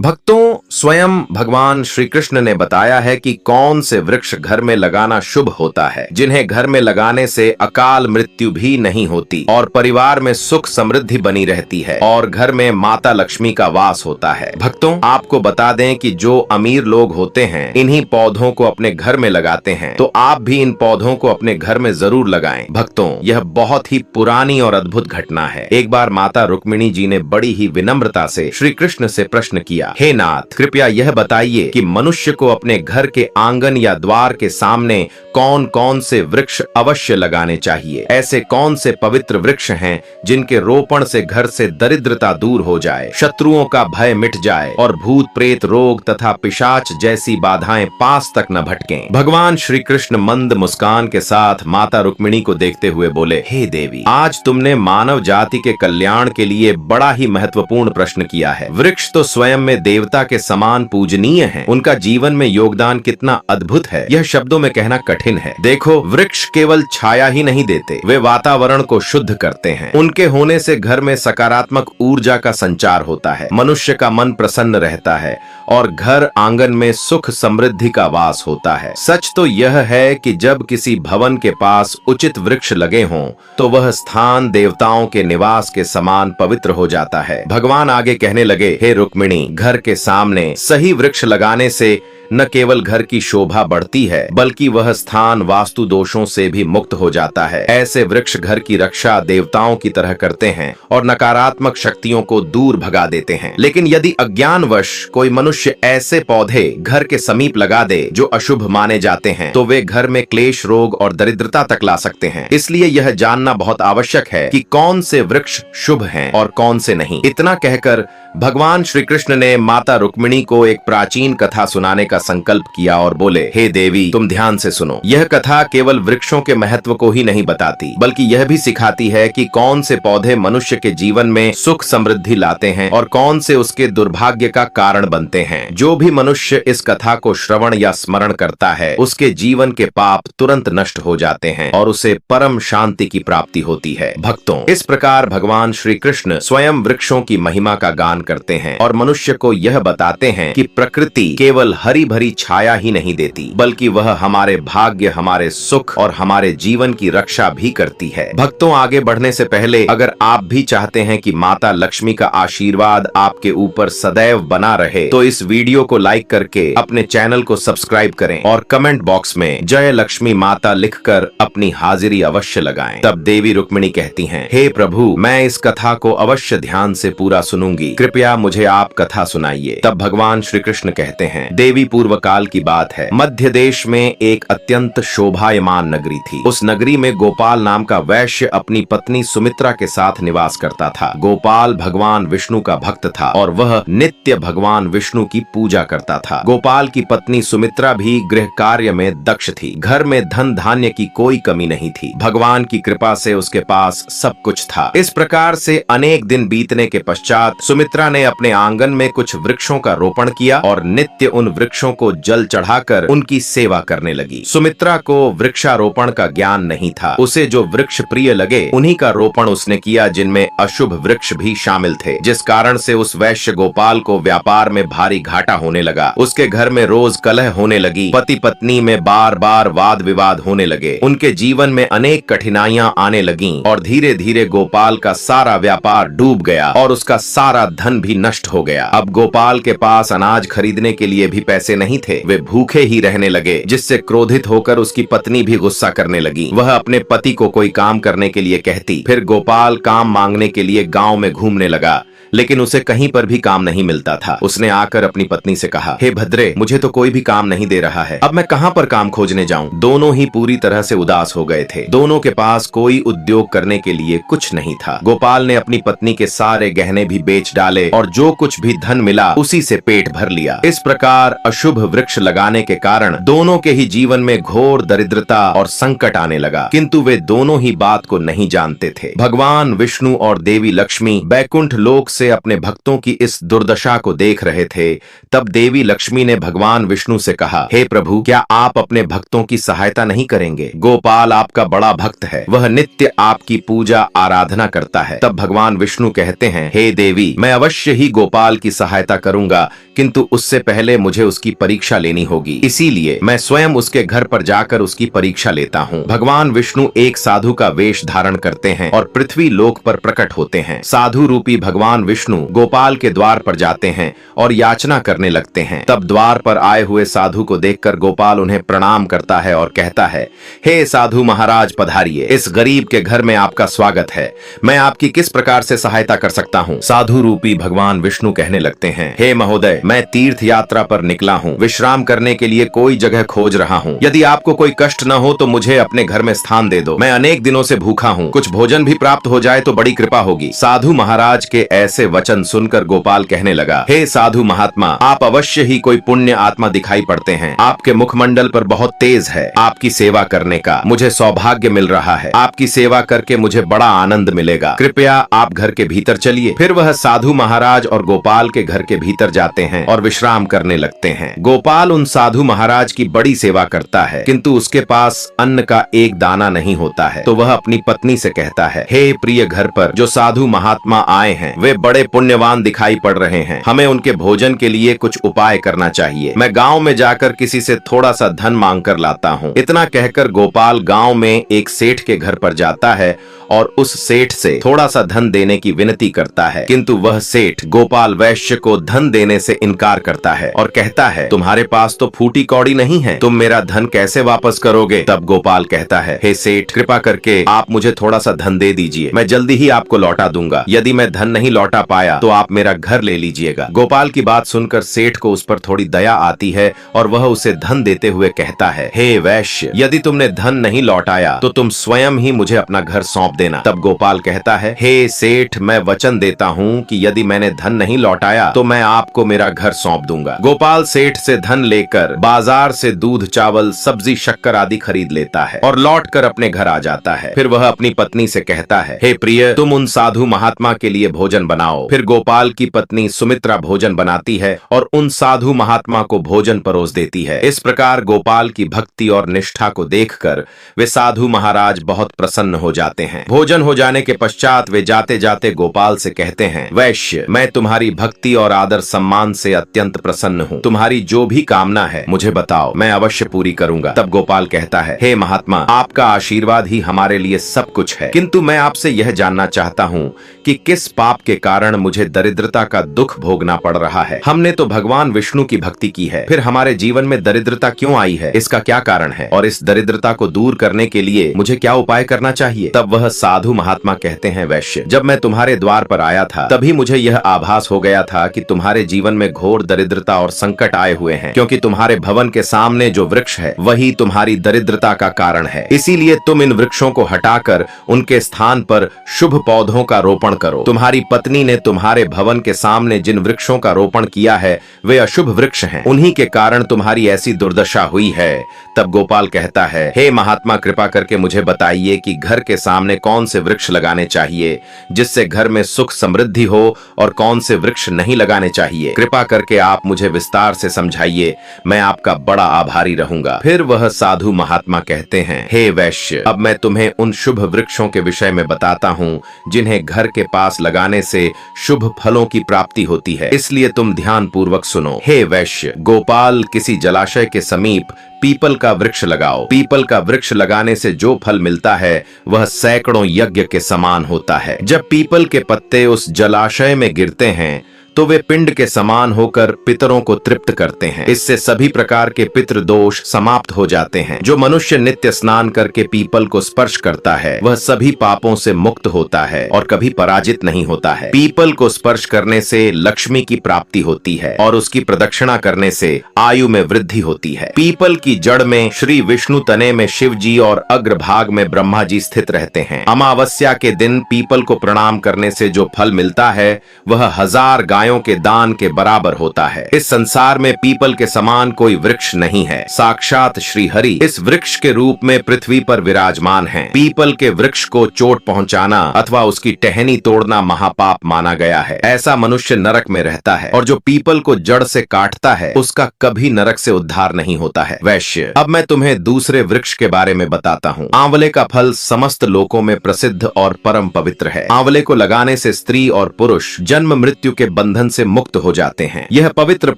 भक्तों, स्वयं भगवान श्री कृष्ण ने बताया है कि कौन से वृक्ष घर में लगाना शुभ होता है, जिन्हें घर में लगाने से अकाल मृत्यु भी नहीं होती और परिवार में सुख समृद्धि बनी रहती है और घर में माता लक्ष्मी का वास होता है। भक्तों, आपको बता दें कि जो अमीर लोग होते हैं इन्हीं पौधों को अपने घर में लगाते हैं, तो आप भी इन पौधों को अपने घर में जरूर लगाएं। भक्तों, यह बहुत ही पुरानी और अद्भुत घटना है। एक बार माता रुक्मिणी जी ने बड़ी ही विनम्रता से श्री कृष्ण से प्रश्न किया, हे नाथ, कृपया यह बताइए कि मनुष्य को अपने घर के आंगन या द्वार के सामने कौन कौन से वृक्ष अवश्य लगाने चाहिए। ऐसे कौन से पवित्र वृक्ष हैं जिनके रोपण से घर से दरिद्रता दूर हो जाए, शत्रुओं का भय मिट जाए और भूत प्रेत रोग तथा पिशाच जैसी बाधाएं पास तक न भटकें। भगवान श्री कृष्ण मंद मुस्कान के साथ माता रुक्मिणी को देखते हुए बोले, हे देवी, आज तुमने मानव जाति के कल्याण के लिए बड़ा ही महत्वपूर्ण प्रश्न किया है। वृक्ष तो स्वयं में देवता के समान पूजनीय हैं। उनका जीवन में योगदान कितना अद्भुत है, यह शब्दों में कहना कठिन है। देखो, वृक्ष केवल छाया ही नहीं देते, वे वातावरण को शुद्ध करते हैं। उनके होने से घर में सकारात्मक ऊर्जा का संचार होता है, मनुष्य का मन प्रसन्न रहता है और घर आंगन में सुख समृद्धि का वास होता है। सच तो यह है कि जब किसी भवन के पास उचित वृक्ष लगे हों तो वह स्थान देवताओं के निवास के समान पवित्र हो जाता है। भगवान आगे कहने लगे, हे रुक्मिणी, घर के सामने सही वृक्ष लगाने से न केवल घर की शोभा बढ़ती है, बल्कि वह स्थान वास्तु दोषों से भी मुक्त हो जाता है। ऐसे वृक्ष घर की रक्षा देवताओं की तरह करते हैं और नकारात्मक शक्तियों को दूर भगा देते हैं। लेकिन यदि अज्ञानवश कोई मनुष्य ऐसे पौधे घर के समीप लगा दे जो अशुभ माने जाते हैं, तो वे घर में क्लेश, रोग और दरिद्रता तक ला सकते हैं। इसलिए यह जानना बहुत आवश्यक है कि कौन से वृक्ष शुभ हैं और कौन से नहीं। इतना कहकर भगवान श्री कृष्ण ने माता रुक्मिणी को एक प्राचीन कथा सुनाने का संकल्प किया और बोले, हे देवी, तुम ध्यान से सुनो। यह कथा केवल वृक्षों के महत्व को ही नहीं बताती, बल्कि यह भी सिखाती है कि कौन से पौधे मनुष्य के जीवन में सुख समृद्धि लाते हैं और कौन से उसके दुर्भाग्य का कारण बनते हैं। जो भी मनुष्य इस कथा को श्रवण या स्मरण करता है, उसके जीवन के पाप तुरंत नष्ट हो जाते हैं और उसे परम शांति की प्राप्ति होती है। भक्तों, इस प्रकार भगवान श्री कृष्ण स्वयं वृक्षों की महिमा का गान करते हैं और मनुष्य को यह बताते हैं कि प्रकृति केवल हरी भरी छाया ही नहीं देती, बल्कि वह हमारे भाग्य, हमारे सुख और हमारे जीवन की रक्षा भी करती है। भक्तों, आगे बढ़ने से पहले अगर आप भी चाहते हैं कि माता लक्ष्मी का आशीर्वाद आपके ऊपर सदैव बना रहे, तो इस वीडियो को लाइक करके अपने चैनल को सब्सक्राइब करें और कमेंट बॉक्स में जय लक्ष्मी माता लिखकर अपनी हाजिरी अवश्य लगाएं। तब देवी रुक्मिणी कहती हैं, हे प्रभु, मैं इस कथा को अवश्य ध्यान से पूरा सुनूंगी, कृपया मुझे आप कथा सुनाइए। तब भगवान श्री कृष्ण कहते हैं, देवी, पूर्व काल की बात है। मध्य देश में एक अत्यंत शोभायमान नगरी थी। उस नगरी में गोपाल नाम का वैश्य अपनी पत्नी सुमित्रा के साथ निवास करता था। गोपाल भगवान विष्णु का भक्त था और वह नित्य भगवान विष्णु की पूजा करता था। गोपाल की पत्नी सुमित्रा भी गृह कार्य में दक्ष थी। घर में धन धान्य की कोई कमी नहीं थी। भगवान की कृपा से उसके पास सब कुछ था। इस प्रकार से अनेक दिन बीतने के पश्चात सुमित्रा ने अपने आंगन में कुछ वृक्षों का रोपण किया और नित्य उन वृक्षों को जल चढ़ाकर उनकी सेवा करने लगी। सुमित्रा को वृक्षारोपण का ज्ञान नहीं था। उसे जो वृक्ष प्रिय लगे उन्हीं का रोपण उसने किया, जिनमें अशुभ वृक्ष भी शामिल थे, जिस कारण से उस वैश्य गोपाल को व्यापार में भारी घाटा होने लगा। उसके घर में रोज कलह होने लगी, पति पत्नी में बार बार वाद विवाद होने लगे, उनके जीवन में अनेक कठिनाइयां आने लगीं और धीरे धीरे गोपाल का सारा व्यापार डूब गया और उसका सारा धन भी नष्ट हो गया। अब गोपाल के पास अनाज खरीदने के लिए भी पैसे नहीं थे। वे भूखे ही रहने लगे, जिससे क्रोधित होकर उसकी पत्नी भी गुस्सा करने लगी। वह अपने पति को कोई काम करने के लिए कहती। फिर गोपाल काम मांगने के लिए गांव में घूमने लगा, लेकिन उसे कहीं पर भी काम नहीं मिलता था। उसने आकर अपनी पत्नी से कहा, हे भद्रे, मुझे तो कोई भी काम नहीं दे रहा है, अब मैं कहां पर काम खोजने जाऊं। दोनों ही पूरी तरह से उदास हो गए थे। दोनों के पास कोई उद्योग करने के लिए कुछ नहीं था। गोपाल ने अपनी पत्नी के सारे गहने भी बेच डाले और जो कुछ भी धन मिला उसी से पेट भर लिया। इस प्रकार अशुभ वृक्ष लगाने के कारण दोनों के ही जीवन में घोर दरिद्रता और संकट आने लगा, किंतु वे दोनों ही बात को नहीं जानते थे। भगवान विष्णु और देवी लक्ष्मी बैकुंठ लोक से से अपने भक्तों की इस दुर्दशा को देख रहे थे, तब देवी लक्ष्मी ने भगवान विष्णु से कहा, हे प्रभु, क्या आप अपने भक्तों की सहायता नहीं करेंगे? गोपाल आपका बड़ा भक्त है, वह नित्य आपकी पूजा आराधना करता है। तब भगवान विष्णु कहते हैं, हे देवी, मैं अवश्य ही गोपाल की सहायता करूंगा, किंतु उससे पहले मुझे उसकी परीक्षा लेनी होगी। इसीलिए मैं स्वयं उसके घर पर जाकर उसकी परीक्षा लेता हूँ। भगवान विष्णु एक साधु का वेश धारण करते हैं और पृथ्वी लोक पर प्रकट होते हैं। साधु रूपी भगवान विष्णु गोपाल के द्वार पर जाते हैं और याचना करने लगते हैं। तब द्वार पर आए हुए साधु को देखकर गोपाल उन्हें प्रणाम करता है और कहता है, हे साधु महाराज, पधारिए, इस गरीब के घर में आपका स्वागत है। मैं आपकी किस प्रकार से सहायता कर सकता हूँ? साधु रूपी भगवान विष्णु कहने लगते हैं, हे महोदय, मैं तीर्थ यात्रा पर निकला हूँ, विश्राम करने के लिए कोई जगह खोज रहा हूँ। यदि आपको कोई कष्ट न हो तो मुझे अपने घर में स्थान दे दो। मैं अनेक दिनों से भूखा हूँ, कुछ भोजन भी प्राप्त हो जाए तो बड़ी कृपा होगी। साधु महाराज के ऐसे वचन सुनकर गोपाल कहने लगा, हे साधु महात्मा, आप अवश्य ही कोई पुण्य आत्मा दिखाई पड़ते हैं। आपके मुखमंडल पर बहुत तेज है। आपकी सेवा करने का मुझे सौभाग्य मिल रहा है। आपकी सेवा करके मुझे बड़ा आनंद मिलेगा। कृपया आप घर के भीतर चलिए। फिर वह साधु महाराज और गोपाल के घर के भीतर जाते हैं और विश्राम करने लगते हैं। गोपाल उन साधु महाराज की बड़ी सेवा करता है, किंतु उसके पास अन्न का एक दाना नहीं होता है। तो वह अपनी पत्नी से कहता है, हे प्रिय, घर पर जो साधु महात्मा आए हैं वे बड़े पुण्यवान दिखाई पड़ रहे हैं। हमें उनके भोजन के लिए कुछ उपाय करना चाहिए। मैं गांव में जाकर किसी से थोड़ा सा धन मांग कर लाता हूँ। इतना कहकर गोपाल गांव में एक सेठ के घर पर जाता है और उस सेठ से थोड़ा सा धन देने की विनती करता है, किंतु वह सेठ गोपाल वैश्य को धन देने से इनकार करता है और कहता है, तुम्हारे पास तो फूटी कौड़ी नहीं है, तुम मेरा धन कैसे वापस करोगे? तब गोपाल कहता है, हे सेठ, कृपा करके आप मुझे थोड़ा सा धन दे दीजिए, मैं जल्दी ही आपको लौटा दूंगा। यदि मैं धन नहीं लौटा पाया तो आप मेरा घर ले लीजिएगा। गोपाल की बात सुनकर सेठ को उस पर थोड़ी दया आती है और वह उसे धन देते हुए कहता है, हे वैश्य, यदि तुमने धन नहीं लौटाया तो तुम स्वयं ही मुझे अपना घर सौंप देना। तब गोपाल कहता है, हे सेठ, मैं वचन देता हूँ कि यदि मैंने धन नहीं लौटाया तो मैं आपको मेरा घर सौंप दूंगा। गोपाल सेठ से धन लेकर बाजार से दूध, चावल, सब्जी, शक्कर आदि खरीद लेता है और लौटकर अपने घर आ जाता है। फिर वह अपनी पत्नी से कहता है, हे प्रिय, तुम उन साधु महात्मा के लिए भोजन बनाओ। फिर गोपाल की पत्नी सुमित्रा भोजन बनाती है और उन साधु महात्मा को भोजन परोस देती है। इस प्रकार गोपाल की भक्ति और निष्ठा को देखकर वे साधु महाराज बहुत प्रसन्न हो जाते हैं। भोजन हो जाने के पश्चात वे जाते जाते गोपाल से कहते हैं, वैश्य, मैं तुम्हारी भक्ति और आदर सम्मान से अत्यंत प्रसन्न हूँ। तुम्हारी जो भी कामना है मुझे बताओ, मैं अवश्य पूरी करूंगा। तब गोपाल कहता है, हे महात्मा, आपका आशीर्वाद ही हमारे लिए सब कुछ है, किंतु मैं आपसे यह जानना चाहता हूँ कि किस पाप के कारण मुझे दरिद्रता का दुख भोगना पड़ रहा है। हमने तो भगवान विष्णु की भक्ति की है, फिर हमारे जीवन में दरिद्रता क्यों आई है? इसका क्या कारण है और इस दरिद्रता को दूर करने के लिए मुझे क्या उपाय करना चाहिए? तब वह साधु महात्मा कहते हैं, वैश्य, जब मैं तुम्हारे द्वार पर आया था तभी मुझे यह आभास हो गया था कि तुम्हारे जीवन में घोर दरिद्रता और संकट आए हुए हैं, क्योंकि तुम्हारे भवन के सामने जो वृक्ष है वही तुम्हारी दरिद्रता का कारण है। इसीलिए तुम इन वृक्षों को हटाकर उनके स्थान पर शुभ पौधों का रोपण करो। तुम्हारी पत्नी ने तुम्हारे भवन के सामने जिन वृक्षों का रोपण किया है वे अशुभ वृक्ष हैं, उन्हीं के कारण तुम्हारी ऐसी दुर्दशा हुई है। तब गोपाल कहता है, हे महात्मा, कृपा करके मुझे बताइए कि घर के सामने कौन से वृक्ष लगाने चाहिए जिससे घर में सुख समृद्धि हो और कौन से वृक्ष नहीं लगाने चाहिए। कृपा करके आप मुझे विस्तार से समझाइए, मैं आपका बड़ा आभारी रहूंगा। फिर वह साधु महात्मा कहते हैं, हे वैश्य, अब मैं तुम्हें उन शुभ वृक्षों के विषय में बताता हूँ जिन्हें घर के पास लगाने से शुभ फलों की प्राप्ति होती है, इसलिए तुम ध्यान पूर्वक सुनो। हे वैश्य, गोपाल, किसी जलाशय के समीप पीपल का वृक्ष लगाओ। पीपल का वृक्ष लगाने से जो फल मिलता है वह सैकड़ों यज्ञ के समान होता है। जब पीपल के पत्ते उस जलाशय में गिरते हैं तो वे पिंड के समान होकर पितरों को तृप्त करते हैं। इससे सभी प्रकार के पितृ दोष समाप्त हो जाते हैं। जो मनुष्य नित्य स्नान करके पीपल को स्पर्श करता है वह सभी पापों से मुक्त होता है और कभी पराजित नहीं होता है। पीपल को स्पर्श करने से लक्ष्मी की प्राप्ति होती है और उसकी प्रदक्षिणा करने से आयु में वृद्धि होती है। पीपल की जड़ में श्री विष्णु, तने में शिव जी और अग्रभाग में ब्रह्मा जी स्थित रहते हैं। अमावस्या के दिन पीपल को प्रणाम करने से जो फल मिलता है वह 1000 गाय गायों के दान के बराबर होता है। इस संसार में पीपल के समान कोई वृक्ष नहीं है। साक्षात श्री हरि इस वृक्ष के रूप में पृथ्वी पर विराजमान हैं। पीपल के वृक्ष को चोट पहुंचाना अथवा उसकी टहनी तोड़ना महापाप माना गया है। ऐसा मनुष्य नरक में रहता है और जो पीपल को जड़ से काटता है उसका कभी नरक से उद्धार नहीं होता है। वैश्य, अब मैं तुम्हें दूसरे वृक्ष के बारे में बताता हूँ। आंवले का फल समस्त लोकों में प्रसिद्ध और परम पवित्र है। आंवले को लगाने से स्त्री और पुरुष जन्म मृत्यु के बंधन से मुक्त हो जाते हैं। यह पवित्र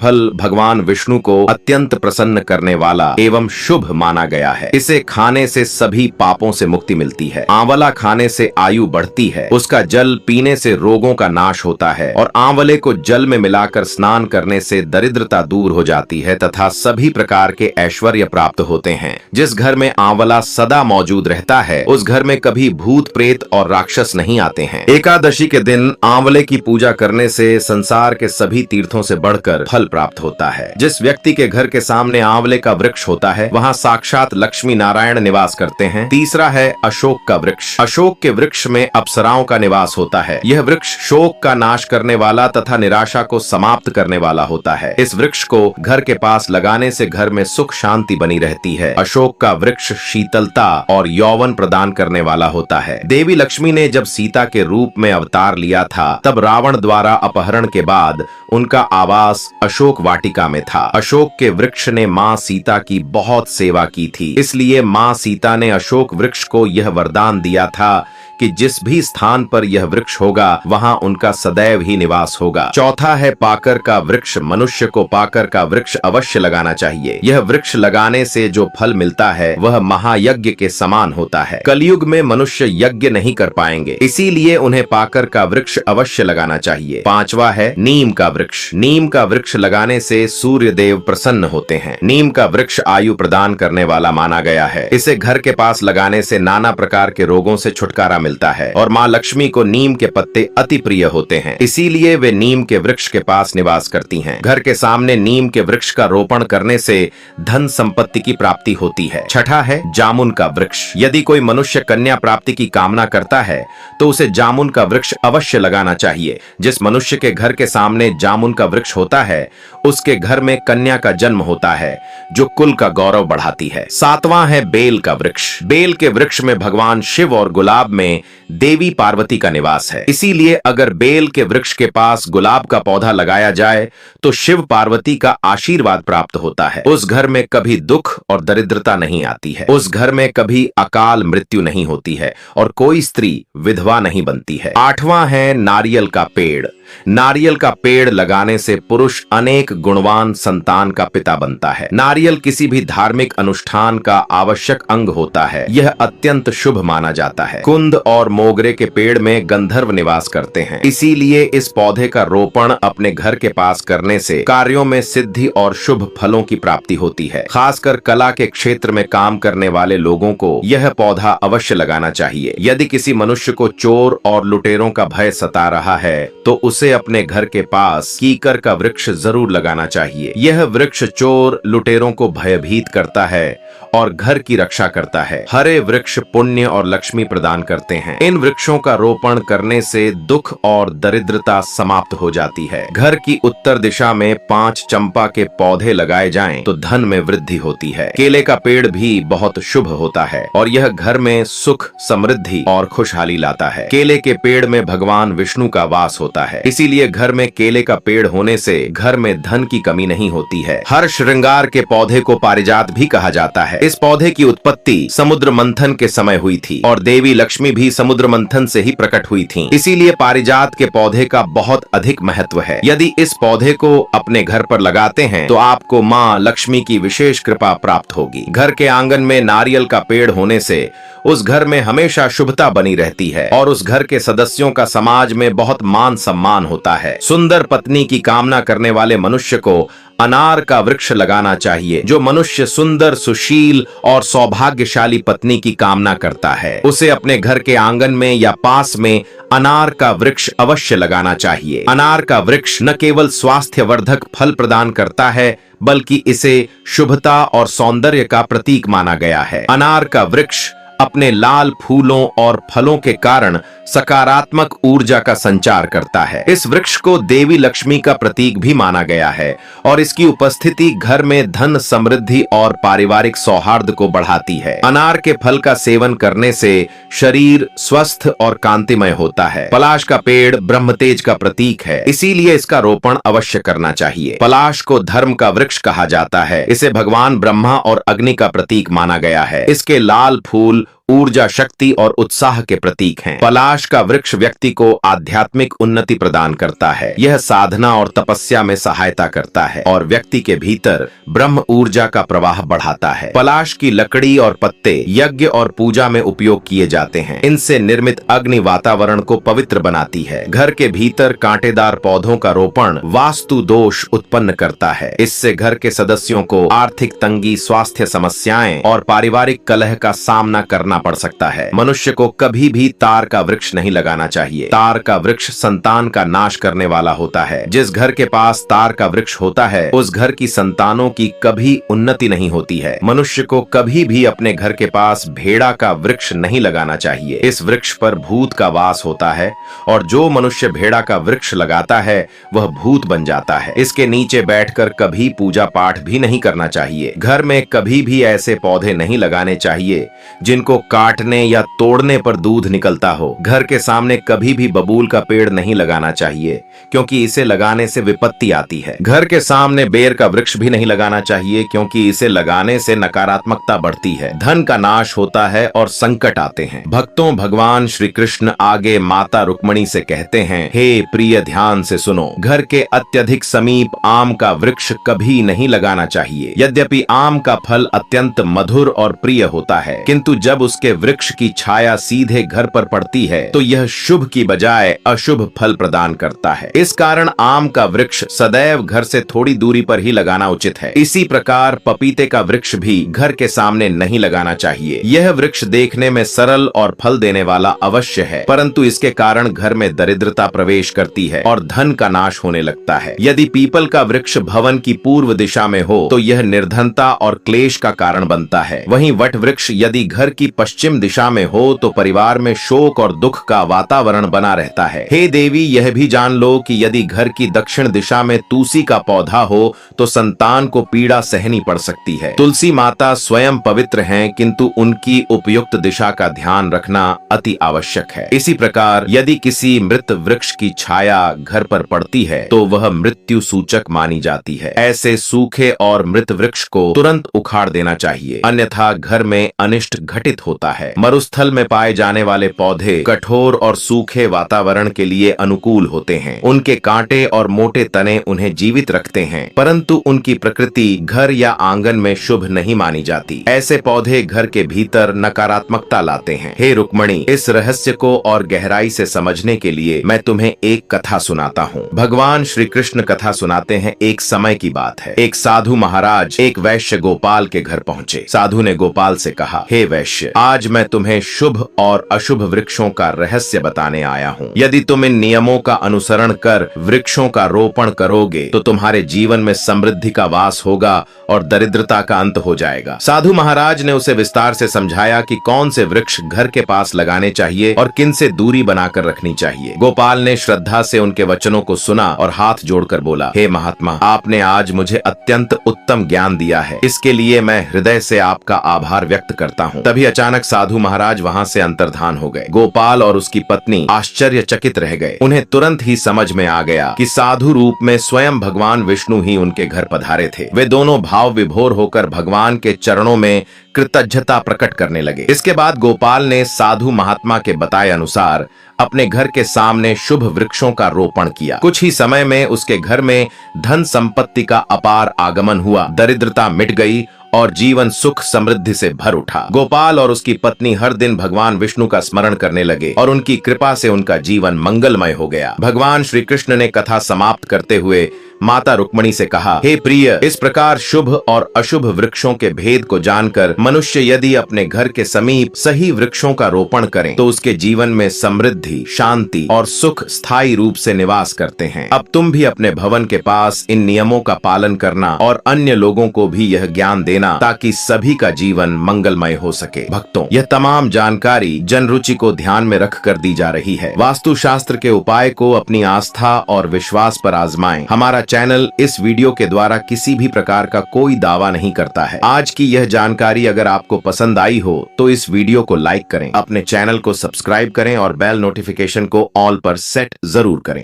फल भगवान विष्णु को अत्यंत प्रसन्न करने वाला एवं शुभ माना गया है। इसे खाने से सभी पापों से मुक्ति मिलती है। आंवला खाने से आयु बढ़ती है। उसका जल पीने से रोगों का नाश होता है और आंवले को जल में मिलाकर स्नान करने से दरिद्रता दूर हो जाती है तथा सभी प्रकार के ऐश्वर्य प्राप्त होते हैं। जिस घर में आंवला सदा मौजूद रहता है उस घर में कभी भूत प्रेत और राक्षस नहीं आते हैं। एकादशी के दिन आंवले की पूजा करने से संसार के सभी तीर्थों से बढ़कर फल प्राप्त होता है। जिस व्यक्ति के घर के सामने आंवले का वृक्ष होता है वहाँ साक्षात लक्ष्मी नारायण निवास करते हैं। तीसरा है अशोक का वृक्ष। अशोक के वृक्ष में अप्सराओं का निवास होता है। यह वृक्ष शोक का नाश करने वाला तथा निराशा को समाप्त करने वाला होता है। इस वृक्ष को घर के पास लगाने से घर में सुख शांति बनी रहती है। अशोक का वृक्ष शीतलता और यौवन प्रदान करने वाला होता है। देवी लक्ष्मी ने जब सीता के रूप में अवतार लिया था तब रावण द्वारा अपहरण के बाद उनका आवास अशोक वाटिका में था। अशोक के वृक्ष ने माँ सीता की बहुत सेवा की थी, इसलिए माँ सीता ने अशोक वृक्ष को यह वरदान दिया था कि जिस भी स्थान पर यह वृक्ष होगा वहां उनका सदैव ही निवास होगा। चौथा है पाकर का वृक्ष। मनुष्य को पाकर का वृक्ष अवश्य लगाना चाहिए। यह वृक्ष लगाने से जो फल मिलता है वह महायज्ञ के समान होता है। कलयुग में मनुष्य यज्ञ नहीं कर पाएंगे, इसीलिए उन्हें पाकर का वृक्ष अवश्य लगाना चाहिए। पांचवा है नीम का वृक्ष। नीम का वृक्ष लगाने से सूर्य देव प्रसन्न होते हैं। नीम का वृक्ष आयु प्रदान करने वाला माना गया है। इसे घर के पास लगाने से नाना प्रकार के रोगों से छुटकारा मिलता है और माँ लक्ष्मी को नीम के पत्ते अति प्रिय होते हैं, इसीलिए वे नीम के वृक्ष के पास निवास करती हैं। घर के सामने नीम के वृक्ष का रोपण करने से धन संपत्ति की प्राप्ति होती है। छठा है जामुन का वृक्ष। यदि कोई मनुष्य कन्या प्राप्ति की कामना करता है तो उसे जामुन का वृक्ष अवश्य लगाना चाहिए। जिस मनुष्य के घर के सामने जामुन का वृक्ष होता है उसके घर में कन्या का जन्म होता है जो कुल का गौरव बढ़ाती है। सातवां है बेल का वृक्ष। बेल के वृक्ष में भगवान शिव और गुलाब में देवी पार्वती का निवास है, इसीलिए अगर बेल के वृक्ष के पास गुलाब का पौधा लगाया जाए तो शिव पार्वती का आशीर्वाद प्राप्त होता है। उस घर में कभी दुख और दरिद्रता नहीं आती है। उस घर में कभी अकाल मृत्यु नहीं होती है और कोई स्त्री विधवा नहीं बनती है। आठवां है नारियल का पेड़। नारियल का पेड़ लगाने से पुरुष अनेक गुणवान संतान का पिता बनता है। नारियल किसी भी धार्मिक अनुष्ठान का आवश्यक अंग होता है। यह अत्यंत शुभ माना जाता है। कुंद और मोगरे के पेड़ में गंधर्व निवास करते हैं, इसीलिए इस पौधे का रोपण अपने घर के पास करने से कार्यों में सिद्धि और शुभ फलों की प्राप्ति होती है। खासकर कला के क्षेत्र में काम करने वाले लोगों को यह पौधा अवश्य लगाना चाहिए। यदि किसी मनुष्य को चोर और लुटेरों का भय सता रहा है तो उसे अपने घर के पास कीकर का वृक्ष जरूर लगाना चाहिए। यह वृक्ष चोर लुटेरों को भयभीत करता है और घर की रक्षा करता है। हरे वृक्ष पुण्य और लक्ष्मी प्रदान करते हैं। इन वृक्षों का रोपण करने से दुख और दरिद्रता समाप्त हो जाती है। घर की उत्तर दिशा में 5 चंपा के पौधे लगाए जाएं तो धन में वृद्धि होती है। केले का पेड़ भी बहुत शुभ होता है और यह घर में सुख समृद्धि और खुशहाली लाता है। केले के पेड़ में भगवान विष्णु का वास होता है, इसीलिए घर में केले का पेड़ होने से घर में धन की कमी नहीं होती है। हर श्रृंगार के पौधे को पारिजात भी कहा जाता है। इस पौधे की उत्पत्ति समुद्र मंथन के समय हुई थी और देवी लक्ष्मी भी समुद्र मंथन से ही प्रकट हुई थीं। इसीलिए पारिजात के पौधे का बहुत अधिक महत्व है। यदि इस पौधे को अपने घर पर लगाते हैं तो आपको माँ लक्ष्मी की विशेष कृपा प्राप्त होगी। घर के आंगन में नारियल का पेड़ होने से उस घर में हमेशा शुभता बनी रहती है और उस घर के सदस्यों का समाज में बहुत मान सम्मान होता है। सुंदर पत्नी की कामना करने वाले मनुष्य को अनार का वृक्ष लगाना चाहिए। जो मनुष्य सुंदर सुशील और सौभाग्यशाली पत्नी की कामना करता है उसे अपने घर के आंगन में या पास में अनार का वृक्ष अवश्य लगाना चाहिए। अनार का वृक्ष न केवल स्वास्थ्यवर्धक फल प्रदान करता है बल्कि इसे शुभता और सौंदर्य का प्रतीक माना गया है। अनार का वृक्ष अपने लाल फूलों और फलों के कारण सकारात्मक ऊर्जा का संचार करता है। इस वृक्ष को देवी लक्ष्मी का प्रतीक भी माना गया है और इसकी उपस्थिति घर में धन, समृद्धि और पारिवारिक सौहार्द को बढ़ाती है। अनार के फल का सेवन करने से शरीर स्वस्थ और कांतिमय होता है। पलाश का पेड़ ब्रह्मतेज का प्रतीक है, इसीलिए इसका रोपण अवश्य करना चाहिए। पलाश को धर्म का वृक्ष कहा जाता है। इसे भगवान ब्रह्मा और अग्नि का प्रतीक माना गया है। इसके लाल फूल ऊर्जा, शक्ति और उत्साह के प्रतीक हैं। पलाश का वृक्ष व्यक्ति को आध्यात्मिक उन्नति प्रदान करता है। यह साधना और तपस्या में सहायता करता है और व्यक्ति के भीतर ब्रह्म ऊर्जा का प्रवाह बढ़ाता है। पलाश की लकड़ी और पत्ते यज्ञ और पूजा में उपयोग किए जाते हैं। इनसे निर्मित अग्नि वातावरण को पवित्र बनाती है। घर के भीतर कांटेदार पौधों का रोपण वास्तु दोष उत्पन्न करता है। इससे घर के सदस्यों को आर्थिक तंगी, स्वास्थ्य समस्याएं और पारिवारिक कलह का सामना करना पड़ सकता है। मनुष्य को कभी भी तार का वृक्ष नहीं लगाना चाहिए। तार का वृक्ष संतान का नाश करने वाला होता है। जिस घर के पास तार का वृक्ष होता है उस घर की संतानों की कभी उन्नति नहीं होती है। मनुष्य को कभी भी अपने घर के पास भेड़ा का वृक्ष नहीं लगाना चाहिए। इस वृक्ष पर भूत का वास होता है और जो मनुष्य भेड़ा का वृक्ष लगाता है वह भूत बन जाता है। इसके नीचे बैठकर कभी पूजा पाठ भी नहीं करना चाहिए। घर में कभी भी ऐसे पौधे नहीं लगाने चाहिए जिनको काटने या तोड़ने पर दूध निकलता हो। घर के सामने कभी भी बबूल का पेड़ नहीं लगाना चाहिए क्योंकि इसे लगाने से विपत्ति आती है। घर के सामने बेर का वृक्ष भी नहीं लगाना चाहिए क्योंकि इसे लगाने से नकारात्मकता बढ़ती है, धन का नाश होता है और संकट आते हैं। भक्तों, भगवान श्री कृष्ण आगे माता रुक्मणी से कहते हैं, हे प्रिय, ध्यान से सुनो। घर के अत्यधिक समीप आम का वृक्ष कभी नहीं लगाना चाहिए। यद्यपि आम का फल अत्यंत मधुर और प्रिय होता है, किंतु जब उसके वृक्ष की छाया सीधे घर पर पड़ती है तो यह शुभ की बजाय अशुभ फल प्रदान करता है। इस कारण आम का वृक्ष सदैव घर से थोड़ी दूरी पर ही लगाना उचित है। इसी प्रकार पपीते का वृक्ष भी घर के सामने नहीं लगाना चाहिए। यह वृक्ष देखने में सरल और फल देने वाला अवश्य है, परंतु इसके कारण घर में दरिद्रता प्रवेश करती है और धन का नाश होने लगता है। यदि पीपल का वृक्ष भवन की पूर्व दिशा में हो तो यह निर्धनता और क्लेश का कारण बनता है। वहीं वट वृक्ष यदि घर की पश्चिम दिशा में हो तो परिवार में शोक और दुख का वातावरण बना रहता है। हे देवी, यह भी जान लो कि यदि घर की दक्षिण दिशा में तुलसी का पौधा हो तो संतान को पीड़ा सहनी पड़ सकती है। तुलसी माता स्वयं पवित्र हैं, किंतु उनकी उपयुक्त दिशा का ध्यान रखना अति आवश्यक है। इसी प्रकार यदि किसी मृत वृक्ष की छाया घर पर पड़ती है तो वह मृत्यु सूचक मानी जाती है। ऐसे सूखे और मृत वृक्ष को तुरंत उखाड़ देना चाहिए, अन्यथा घर में अनिष्ट घटित होता है। मरुस्थल में पाए जाने वाले पौधे कठोर और सूखे वातावरण के लिए अनुकूल होते हैं। उनके कांटे और मोटे तने उन्हें जीवित रखते हैं, परंतु उनकी प्रकृति घर या आंगन में शुभ नहीं मानी जाती। ऐसे पौधे घर के भीतर नकारात्मकता लाते हैं। हे रुक्मणी, इस रहस्य को और गहराई से समझने के लिए मैं तुम्हें एक कथा सुनाता हूँ। भगवान श्री कृष्ण कथा सुनाते हैं। एक समय की बात है, एक साधु महाराज एक वैश्य गोपाल के घर पहुँचे। साधु ने गोपाल से कहा, हे वैश्य, आज मैं तुम्हें शुभ और अशुभ वृक्षों का रहस्य बताने आया हूँ। यदि तुम इन नियमों का अनुसरण कर वृक्षों का रोपण करोगे तो तुम्हारे जीवन में समृद्धि का वास होगा और दरिद्रता का अंत हो जाएगा। साधु महाराज ने उसे विस्तार से समझाया कि कौन से वृक्ष घर के पास लगाने चाहिए और किन से दूरी बनाकर रखनी चाहिए। गोपाल ने श्रद्धा से उनके वचनों को सुना और हाथ जोड़कर बोला, हे महात्मा, आपने आज मुझे अत्यंत उत्तम ज्ञान दिया है, इसके लिए मैं हृदय से आपका आभार व्यक्त करता हूँ। तभी अचानक साधु महाराज वहाँ से अंतर्धान हो गए। गोपाल और उसकी पत्नी आश्चर्यचकित रह गए। उन्हें तुरंत ही समझ में आ गया कि साधु रूप में स्वयं भगवान विष्णु ही उनके घर पधारे थे। वे दोनों भाव विभोर होकर भगवान के चरणों में कृतज्ञता प्रकट करने लगे। इसके बाद गोपाल ने साधु महात्मा के बताए अनुसार अपने घर के सामने शुभ वृक्षों का रोपण किया। कुछ ही समय में उसके घर में धन संपत्ति का अपार आगमन हुआ, दरिद्रता मिट गई और जीवन सुख समृद्धि से भर उठा। गोपाल और उसकी पत्नी हर दिन भगवान विष्णु का स्मरण करने लगे और उनकी कृपा से उनका जीवन मंगलमय हो गया। भगवान श्री कृष्ण ने कथा समाप्त करते हुए माता रुक्मणी से कहा, हे प्रिय, इस प्रकार शुभ और अशुभ वृक्षों के भेद को जानकर मनुष्य यदि अपने घर के समीप सही वृक्षों का रोपण करें तो उसके जीवन में समृद्धि, शांति और सुख स्थायी रूप से निवास करते हैं। अब तुम भी अपने भवन के पास इन नियमों का पालन करना और अन्य लोगों को भी यह ज्ञान देना लेना ताकि सभी का जीवन मंगलमय हो सके। भक्तों, यह तमाम जानकारी जन रुचि को ध्यान में रख कर दी जा रही है। वास्तु शास्त्र के उपाय को अपनी आस्था और विश्वास पर आजमाएं। हमारा चैनल इस वीडियो के द्वारा किसी भी प्रकार का कोई दावा नहीं करता है। आज की यह जानकारी अगर आपको पसंद आई हो तो इस वीडियो को लाइक करें, अपने चैनल को सब्सक्राइब करें और बेल नोटिफिकेशन को ऑल पर सेट जरूर करें।